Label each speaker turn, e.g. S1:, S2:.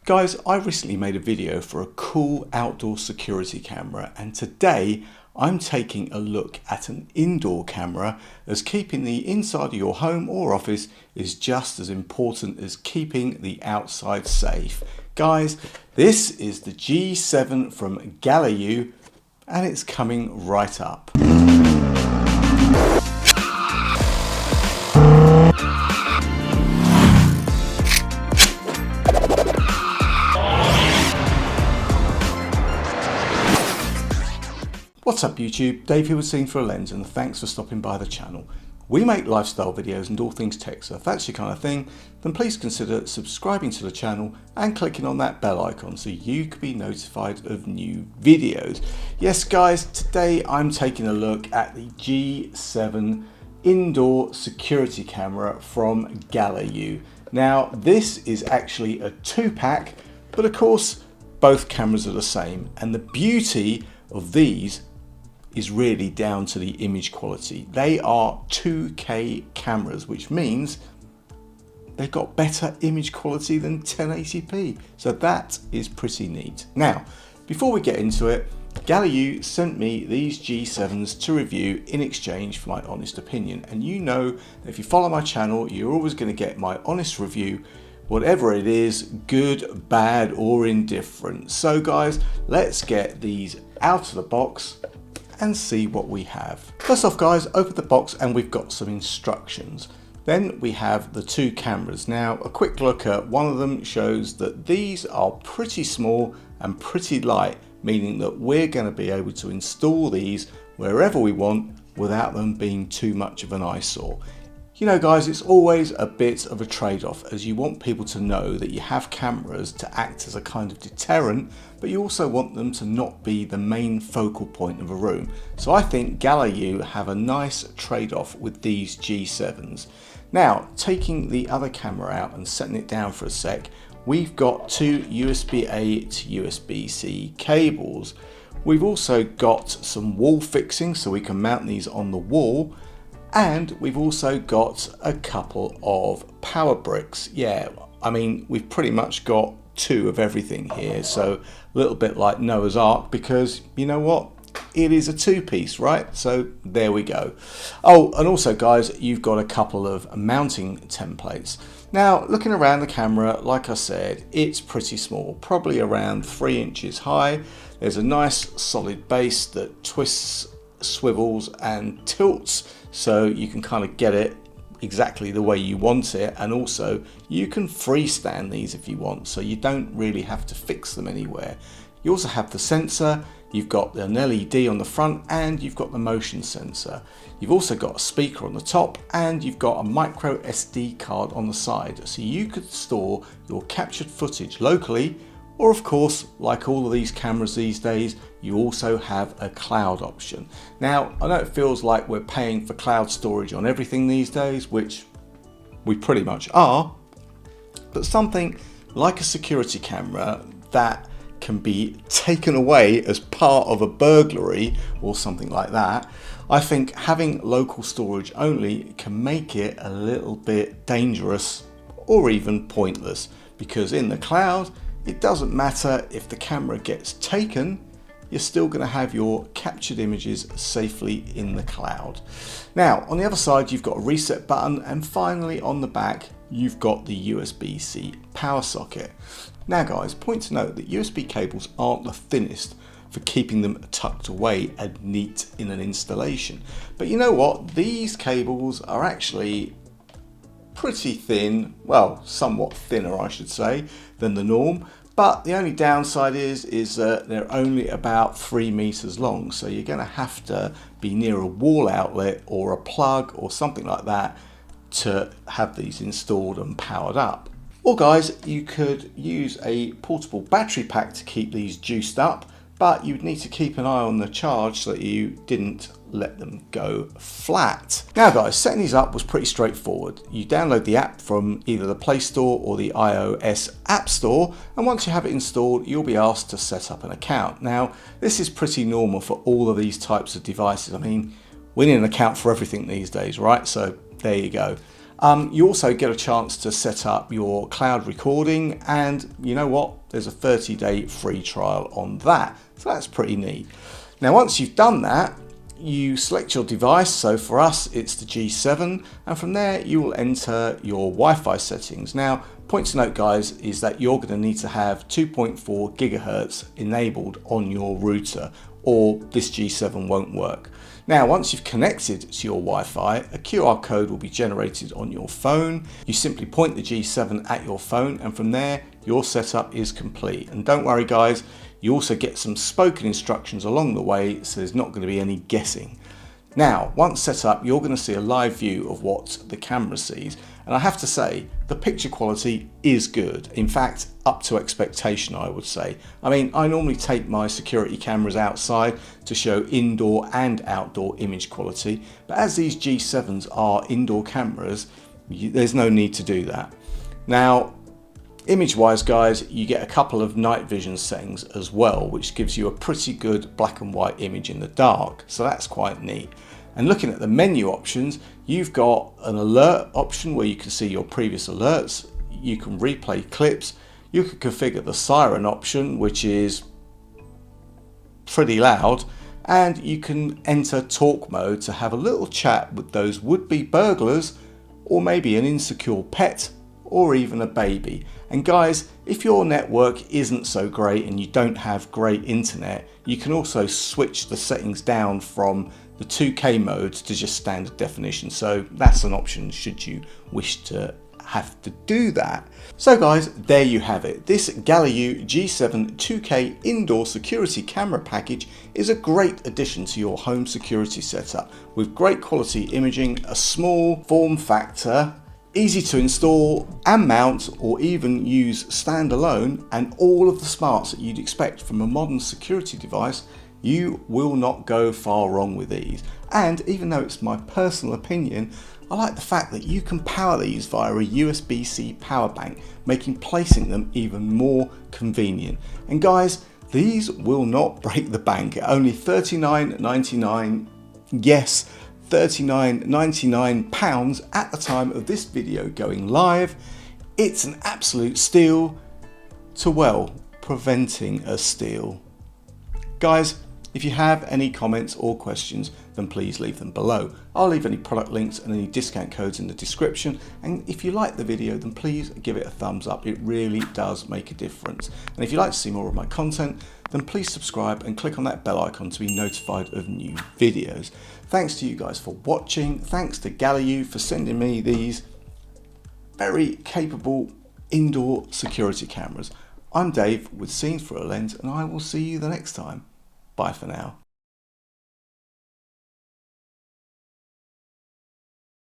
S1: Guys, I recently made a video for a cool outdoor security camera, and today I'm taking a look at an indoor camera, as keeping the inside of your home or office is just as important as keeping the outside safe. Guys, this is the G7 from Galayou, and it's coming right up. What's up YouTube, Dave here with Scene4a Lens, and thanks for stopping by the channel. We make lifestyle videos and all things tech, so if that's your kind of thing, then please consider subscribing to the channel and clicking on that bell icon so you can be notified of new videos. Yes guys, today I'm taking a look at the G7 indoor security camera from Galayou. Now this is actually a 2-pack, but of course both cameras are the same, and the beauty of these is really down to the image quality. They are 2K cameras, which means they've got better image quality than 1080p. So that is pretty neat. Now, before we get into it, Galayou sent me these G7s to review in exchange for my honest opinion. And you know that if you follow my channel, you're always going to get my honest review, whatever it is, good, bad, or indifferent. So guys, let's get these out of the box and see what we have. First off guys, open the box and we've got some instructions. Then we have the two cameras. Now a quick look at one of them shows that these are pretty small and pretty light, meaning that we're going to be able to install these wherever we want without them being too much of an eyesore. You know guys, it's always a bit of a trade-off, as you want people to know that you have cameras to act as a kind of deterrent, but you also want them to not be the main focal point of a room. So I think Galayou have a nice trade-off with these G7s. Now, taking the other camera out and setting it down for a sec, we've got two USB-A to USB-C cables. We've also got some wall fixing so we can mount these on the wall. And we've also got a couple of power bricks. Yeah, I mean, we've pretty much got two of everything here. So a little bit like Noah's Ark, because you know what? It is a two-piece, right? So there we go. Oh, and also guys, you've got a couple of mounting templates. Now, looking around the camera, like I said, it's pretty small, probably around 3 inches high. There's a nice solid base that twists, swivels and tilts, so you can kind of get it exactly the way you want it, and also you can freestand these if you want, so you don't really have to fix them anywhere. You also have the sensor, you've got an LED on the front, and you've got the motion sensor. You've also got a speaker on the top, and you've got a micro SD card on the side, so you could store your captured footage locally. Or of course, like all of these cameras these days, you also have a cloud option. Now, I know it feels like we're paying for cloud storage on everything these days, which we pretty much are, but something like a security camera that can be taken away as part of a burglary or something like that, I think having local storage only can make it a little bit dangerous or even pointless, because in the cloud, it doesn't matter if the camera gets taken, you're still going to have your captured images safely in the cloud. Now, on the other side, you've got a reset button, and finally on the back, you've got the USB-C power socket. Now guys, point to note that USB cables aren't the thinnest for keeping them tucked away and neat in an installation. But you know what? These cables are actually pretty thin, well, somewhat thinner I should say, than the norm. But the only downside is that they're only about 3 meters long, so you're going to have to be near a wall outlet or a plug or something like that to have these installed and powered up. Or guys, you could use a portable battery pack to keep these juiced up, but you'd need to keep an eye on the charge so that you didn't let them go flat. Now guys, setting these up was pretty straightforward. You download the app from either the Play Store or the iOS App Store, and once you have it installed, you'll be asked to set up an account. Now, this is pretty normal for all of these types of devices. I mean, we need an account for everything these days, right? So there you go. You also get a chance to set up your cloud recording, and you know what? There's a 30-day free trial on that. So that's pretty neat. Now, once you've done that, you select your device. So for us, it's the G7, and from there you will enter your Wi-Fi settings. Now, point to note, guys, is that you're going to need to have 2.4 gigahertz enabled on your router, or this G7 won't work. Now, once you've connected to your Wi-Fi, a QR code will be generated on your phone. You simply point the G7 at your phone, and from there, your setup is complete. And don't worry, guys, you also get some spoken instructions along the way, so there's not going to be any guessing. Now, once set up, you're going to see a live view of what the camera sees. And I have to say, the picture quality is good. In fact, up to expectation, I would say. I mean, I normally take my security cameras outside to show indoor and outdoor image quality. But as these G7s are indoor cameras, there's no need to do that. Now, image-wise, guys, you get a couple of night vision settings as well, which gives you a pretty good black and white image in the dark. So that's quite neat. And looking at the menu options, you've got an alert option where you can see your previous alerts. You can replay clips. You can configure the siren option, which is pretty loud. And you can enter talk mode to have a little chat with those would-be burglars, or maybe an insecure pet, or even a baby. And guys, if your network isn't so great and you don't have great internet, you can also switch the settings down from the 2K modes to just standard definition. So that's an option should you wish to have to do that. So guys, there you have it. This Galayou G7 2K indoor security camera package is a great addition to your home security setup with great quality imaging, a small form factor, easy to install and mount or even use standalone, and all of the smarts that you'd expect from a modern security device. You will not go far wrong with these. And even though it's my personal opinion, I like the fact that you can power these via a USB-C power bank, making placing them even more convenient. And guys, these will not break the bank at only £39.99. Yes, £39.99 at the time of this video going live. It's an absolute steal to, well, preventing a steal. Guys, if you have any comments or questions, then please leave them below. I'll leave any product links and any discount codes in the description. And if you like the video, then please give it a thumbs up. It really does make a difference. And if you'd like to see more of my content, then please subscribe and click on that bell icon to be notified of new videos. Thanks to you guys for watching. Thanks to Galayou for sending me these very capable indoor security cameras. I'm Dave with Scenes Through a Lens, and I will see you the next time. Bye for now.